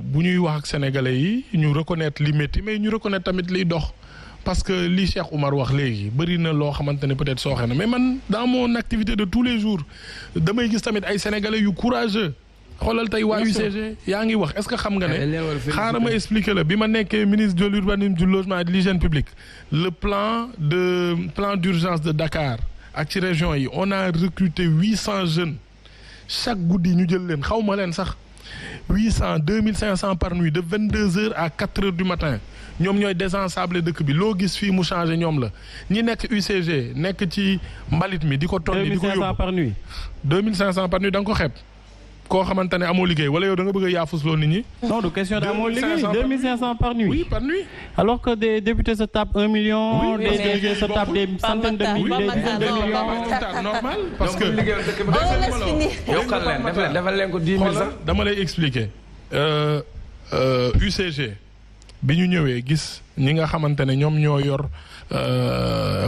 bu ñuy wax ak sénégalais yi ñu reconnaître li métti mais ñu reconnaître tamit liy dox parce que li Cheikh Oumar wax léegi bëri na loo xamante ne peut-être sooxe na mais man dans mon activité de tous les jours damay gis tamit ay sénégalais yu courageux. xoolal tey waa UCG yaa ngi wax est-ce que xam nga ne xaaral ma expliquer la bi ma nekkee ministre de l'urbanisme du logement et de l'hygiène publique le plan d'urgence de Dakar ak ci région yi on a recruté 800 jeunes chaque guddi ñu jël leen xaw ma leen sax 2500 par nuit de 22h à 4h du matin ñoom ñooy désensabler dëkk bi loo gis fii mu changé ñoom la ñi nekk UCG nekk ci mbalit mi di ko tonni di ko yóbbu 2500 par nuit 2500 par nuit da nga ko xeeb koo xamante ne amoo liggéey wala yow da nga bëgg a yaafusloo nit ñi. non du question d'amoo liggéey 2500 par nuit. oui par nuit. alors que des députés se tapent 1 million. Oui, des députés se tapent des centaines de millions des dizaines de millions. normal parce que. defal leen ko 10 000 sax. dama lay expliquer UCG bi ñu ñëwee gis ñi nga xamante ne ñoom ñoo yor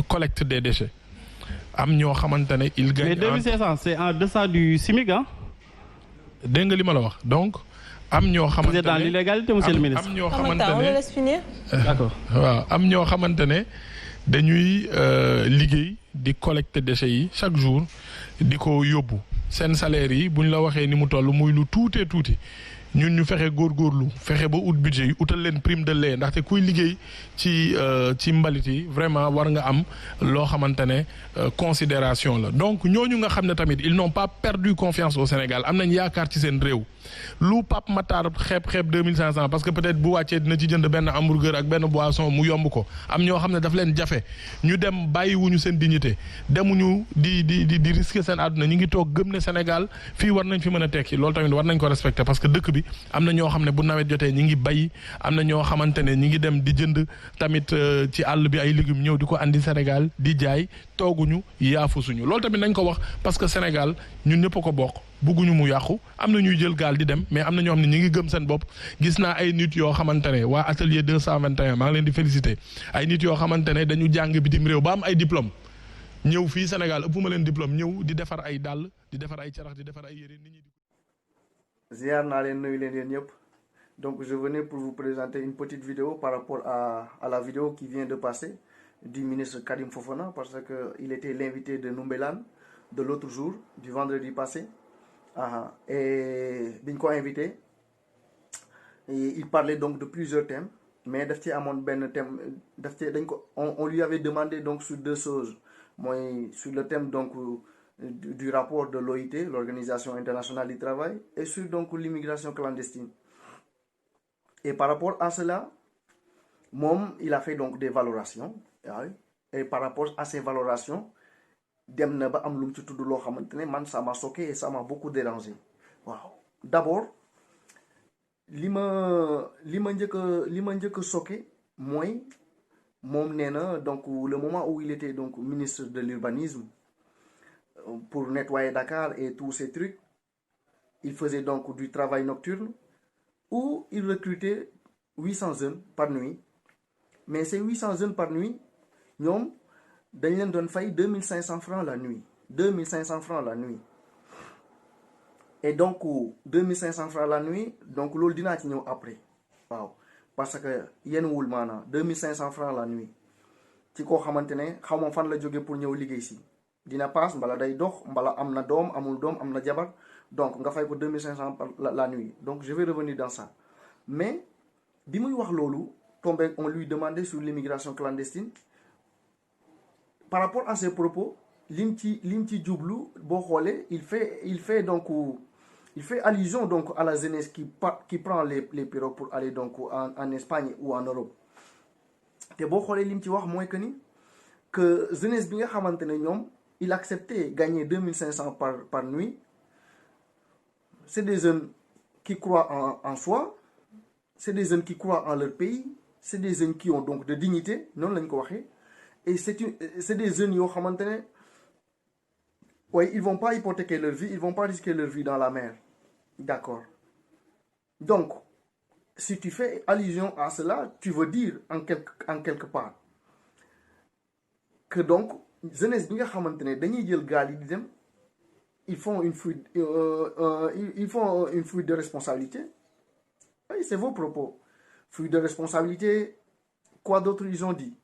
collecte des déchets am ñoo xamante ne il gagne. mais 2500 c'est en deçà du SMIC ah. dégg nga li ma la wax donc am ñoo xamante ne vous êtes dans l'illégalité monsieur le ministre. am ñoo xamante ne d'accord waaw am ñoo xamante ne dañuy liggéey di collecter déchets yi chaque jour di ko yóbbu seen salaire yi buñ la waxee ni mu toll muy lu tuutee tuuti ñun ñu fexe góorgóorlu fexe ba ut budget yi utal leen prime de lait ndaxte kuy liggéey ci mbalit yi vraiment war nga am loo xamante ne considération la donc ñooñu nga xam ne tamit ils n'ont pas perdu confiance au Sénégal am nañ yaakaar ci seen réew lu Pape Matar xeeb 2500 parce que peut-être bu wàccee dina ci jënd benn hamburger ak benn boisson mu yomb ko am ñoo xam ne daf leen jafe ñu dem bàyyiwuñu seen dignité demuñu di risquer seen àdduna ñu ngi toog gëm ne Sénégal fii war nañ fi mën a tekki loolu tamit war nañ ko respecter parce que dëkk bi am na ñoo xam ne bu nawet jotee ñi ngi bay am na ñoo xamante ne ñi ngi dem di jënd tamit ci àll bi ay légumes ñëw di ko andi Sénégal di jaay tooguñu yaafusuñu loolu tamit nañ ko wax parce que Sénégal ñun ñëpp a ko bokk bugguñu mu yàqu am na ñuy jël gaal di dem mais am na ñoo xam ne ñi ngi gëm seen bopp gis naa ay nit yoo xamante ne waa atelier 221 maa ngi leen di féliciter ay nit yoo xamante ne dañu jàng bitim réew ba am ay diplôme ñëw fii Sénégal ëpp ma leen diplôme ñëw di defar ay dàll di defar ay carax di defar ay yére nit ñi. ziar naa leen nuyu leen yéen ñëpp donc je venais pour vous présenter une petite vidéo par rapport à la vidéo qui vient de passer du ministre Karim Fofana parce que il était l'invité de Noumbelane de l'autre jour du vendredi passé et biñ ko invité il parlait donc de plusieurs thèmes mais daf ci amoon benn thème daf ci dañ ko on lui avait demandé donc sur deux choses mooy sur le thème donc du rapport de l'OIT, l'Organisation internationale du travail, et sur donc l'immigration clandestine. Et par rapport à cela, il a fait donc des valorations. Et par rapport à ces valorations, ça m'a choqué et ça m'a beaucoup dérangé. Wow. D'abord, li ma choqué, donc le moment où il était donc ministre de l'urbanisme, pour nettoyer Dakar et tous ces trucs, il faisait donc du travail nocturne où il recrutait 800 jeunes par nuit. Mais ces 800 jeunes par nuit, ñoom dañ leen doon fay 2500 francs la nuit. 2500 francs la nuit. Et donc 2500 francs la nuit, donc loolu dinaa ci ñëw après. Waaw parce que yenn wul maanaam 2500 francs la nuit. ci koo xamante ne xaw ma fan la jóge pour ñëw liggéey si. dina paas mbala day dox mbala am na doom amul doom am na jabar donc nga fay ko 2500 la nuit donc je vais revenir dans ça mais bi muy wax loolu tombé on lui demandait sur l'immigration clandestine par rapport à ses propos lim ci jublu boo xoolee il fait allusion donc à la jeunesse qui prend les pirogues pour aller donc en Espagne ou en Europe te boo xoolee lim ci wax mooy que jeunesse bi nga xamante ne ñoom il acceptait gagner 2500 par nuit. C'est des jeunes qui croient en soi, c'est des jeunes qui croient en leur pays, c'est des jeunes qui ont donc de dignité, non lañ ko waxee, et c'est des jeunes yoo xamante ne ouais, ils vont pas hypothéquer leur vie, ils vont pas risquer leur vie dans la mer. D'accord. Donc, si tu fais allusion à cela, tu veux dire en quelque part que donc jeunesse bi nga xamante ne dañuy jël gaal yi di dem ils font une fuite de responsabilité Oui, c'est vos propos. Fuite de responsabilité, quoi d'autre ils ont dit,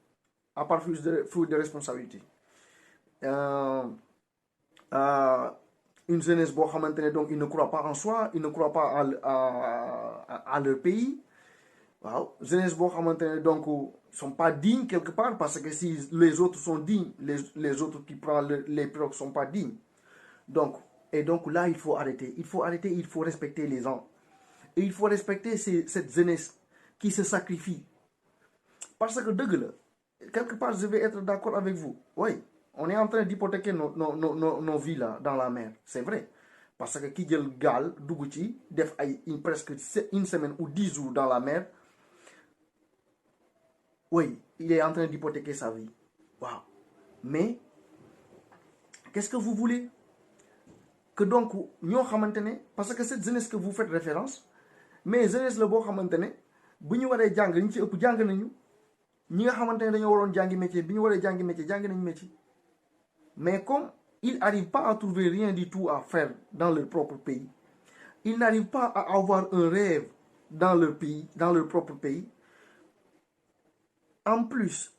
à part fuite de responsabilité. Une jeunesse boo xamante ne donc ils ne croient pas en soi, ils ne croient pas à leur pays. Waaw, jeunesse boo xamante ne donc sont pas dignes quelque part, parce que si les autres sont dignes, les autres qui prennent les pirogues sont pas dignes. Donc, et donc là, il faut arrêter, il faut respecter les gens. Et il faut respecter cette jeunesse qui se sacrifie. Parce que dëgg la, quelque part, je vais être d'accord avec vous. Oui, on est en train d'hypothéquer nos vies là, dans la mer. C'est vrai. Parce que ki jël gaal dugg ci def presque une semaine ou 10 jours dans la mer, oui, il est en train d'hypothéquer sa vie. Wow. Mais, qu'est-ce que vous voulez? Que donc, ñoo xamante ne, parce que cette jeunesse que vous faites référence, mais jeunesse la boo xamante ne bu ñu waree jàng ñu ci ëpp jàng nañu. Ñi nga xamante ne dañoo waroon jàngi métier bi ñu waree jàngi métier jàng nañu métier. Mais comme ils n'arrivent pas à trouver rien du tout à faire dans leur propre pays, ils n'arrivent pas à avoir un rêve dans leur pays, dans leur propre pays. En plus,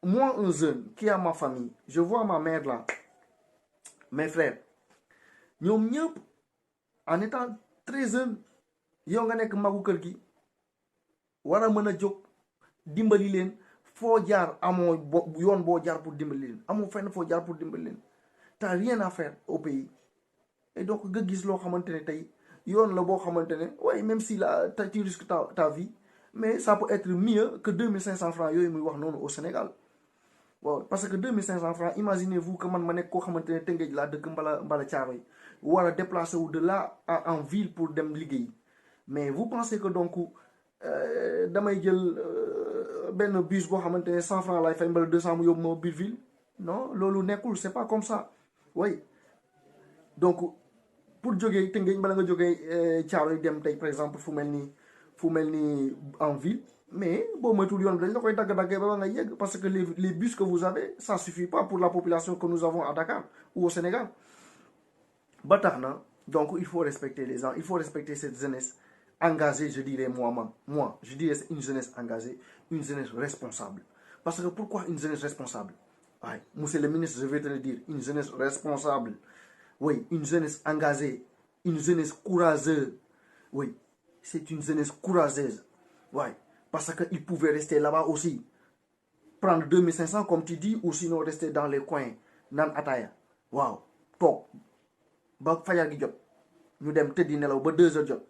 moi, un jeune qui a ma famille, je vois ma mère là, mes frères, ñoom ñëpp en étant très jeune, yow nga nekk magu kër gi war a mën a jóg dimbali leen, foo jaar amoo yoon boo jaar pour dimbali leen, amoo fenn foo jaar pour dimbali leen. T'as rien à faire au pays. Et donc nga gis loo xamante ne tey yoon la boo xamante ne ouais, même si là tu risques ta vie, mais ça peut être mieux que 2500 francs yooyu muy wax noonu au Sénégal. Waaw, parce que 2500 francs, imaginez-vous que man ma nekk koo xamante ne Tëngéej laa dëkk mbala Caaroy war a déplacer wu de là en ville pour dem liggéey. Mais vous pensez que donc damay jël benn bus boo xamante ne 100 francs laay fay mbala 200 mu yóbbu ma biir ville? Non, loolu nekkul, c'est pas comme ça. Oui. Donc pour jógee Tëngéej mbala nga jógee Caaroy dem tey par exemple fu mel ni en ville, mais boo moytuwul yoon bi dañ la koy dagg-daggee ba nga yegg, parce que les bus que vous avez, ça suffit pas pour la population que nous avons à Dakar ou au Sénégal. Ba tax na, donc il faut respecter les gens, il faut respecter cette jeunesse engagée, je dirais moi, je dirais une jeunesse engagée, une jeunesse responsable. Parce que pourquoi une jeunesse responsable? Ouais, monsieur le ministre, je vais te le dire, une jeunesse responsable. Oui, une jeunesse engagée, une jeunesse courageuse. Oui, c'est une jeunesse courageuse. Ouais, parce qu'ils pouvaient rester là-bas aussi. Prendre 2500 comme tu dis, ou sinon rester dans les coins, nan ataya. Wow, toog ba fajar gi jot ñu dem tëddi nelaw ba 2 heures jot.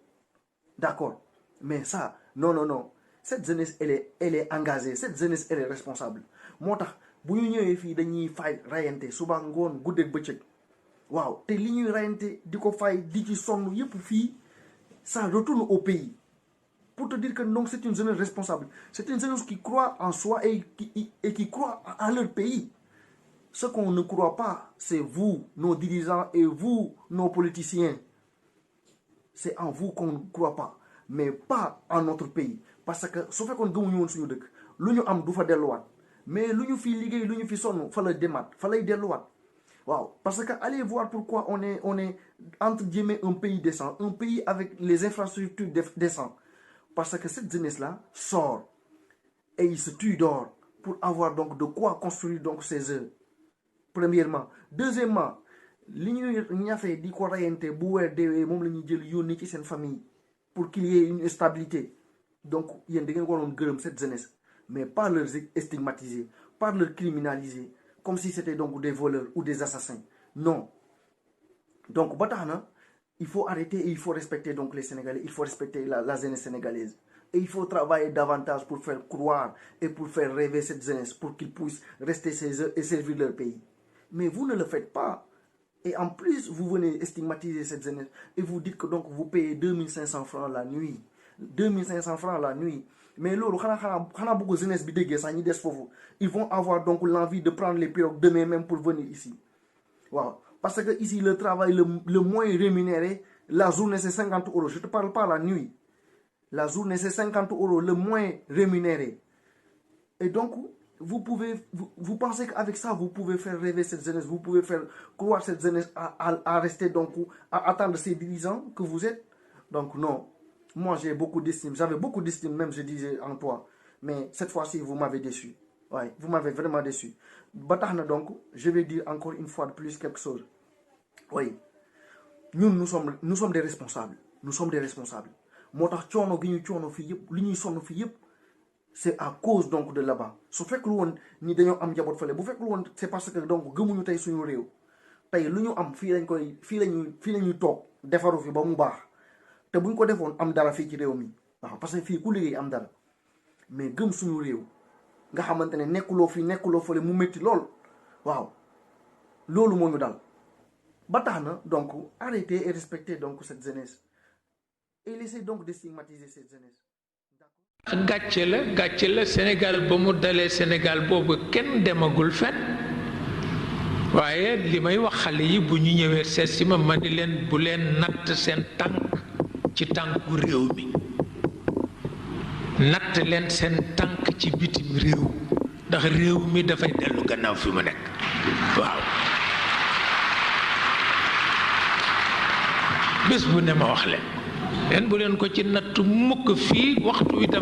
D'accord, mais ça, non. Cette jeunesse, elle est engagée. Cette jeunesse, elle est responsable. Moo tax bu ñu ñëwee fii dañuy fay rayante suba ngoon guddeeg bëccëg. Waaw, te li ñuy rayante di ko fay di ci sonn yépp fii, ça retourne au pays. Pour te dire que donc c'est une jeunesse responsable. C'est une jeunesse qui croit en soi et qui croit en leur pays. Ce qu'on ne croit pas, c'est vous, nos dirigeants, et vous, nos politiciens. C'est en vous qu'on ne croit pas, mais pas en notre pays. Parce que su fekkoon gëmuñu woon suñu dëkk lu ñu am du fa delluwaat, mais lu ñu fi liggéey lu ñu fi sonn fa la demaat fa lay delluwaat. Waaw, parce que allez voir pourquoi on est entre guillemets un pays décent, un pays avec les infrastructures décentes. Parce que cette jeunesse-là sort et il se tue dehors pour avoir donc de quoi construire donc ses œuvres. Premièrement. Deuxièmement, li ñuy ñafe di ko rayante bu weer deewee moom la ñuy jël yónni ci seen famille pour qu'il y ait une stabilité. Donc yéen da ngeen waroon gërëm cette jeunesse, mais pas leur stigmatiser, pas leur criminaliser comme si c'était donc des voleurs ou des assassins. Non. Donc ba tax na il faut arrêter et il faut respecter donc les Sénégalais, il faut respecter la jeunesse sénégalaise. Et il faut travailler davantage pour faire croire et pour faire rêver cette jeunesse pour qu'ils puissent rester chez eux et servir leur pays. Mais vous ne le faites pas. Et en plus, vous venez stigmatiser cette jeunesse et vous dites que donc vous payez 2500 francs la nuit. 2500 francs la nuit. Mais loolu xanaa bëgg jeunesse bi déggee sax ñi des foofu, ils vont avoir donc l'envie de prendre les pirogues demain même pour venir ici. Waaw. Parce que ici, le travail le moins rémunéré, la journée c'est 50 €. Je ne te parle pas la nuit. La journée c'est 50 € le moins rémunéré. Et donc, vous pensez qu'avec ça, vous pouvez faire rêver cette jeunesse, vous pouvez faire croire cette jeunesse à rester donc, à attendre ces dirigeants que vous êtes. Donc non, moi j'ai beaucoup d'estime, j'avais beaucoup d'estime même, je disais en toi, mais cette fois-ci vous m'avez déçu. Ouais, vous m'avez vraiment déçu. Ba tax na donc je vais dire encore une fois de plus quelque chose. Oui, nous sommes des responsables. Nous sommes des responsables. Moo tax coono gi ñu coono fii yëpp li ñuy sonn fii yëpp c'est à cause donc de là-bas. su fekkul woon ni dañoo am njaboot fële bu fekkul woon c'est parce que donc gëmuñu tey suñu réew tey lu ñu am fii lañuy toog defaru fi ba mu baax te buñ ko defoon am dara fii ci réew mi waaw parce que fii ku liggéey am dara mais gëm suñu réew nga xamante ne nekkuloo fii nekkuloo fële mu métti lool waaw loolu moo ñu dal ba tax na donc arrêtez et respectez donc cette jeunesse et laissez donc de stigmatiser cette jeunesse. gàcce la Sénégal ba mu dalee Sénégal boobu kenn demagul fenn waaye li may wax xale yi bu ñu ñëwee seet si ma ni leen bu leen natt seen tànk ci tànku réew mi natt leen seen tànk ci bitim réew ndax réew mi dafay dellu gannaaw fi mu nekk waaw bés bu ne ma wax leen bu leen ko ci natt mukk fii waxtu wi dafa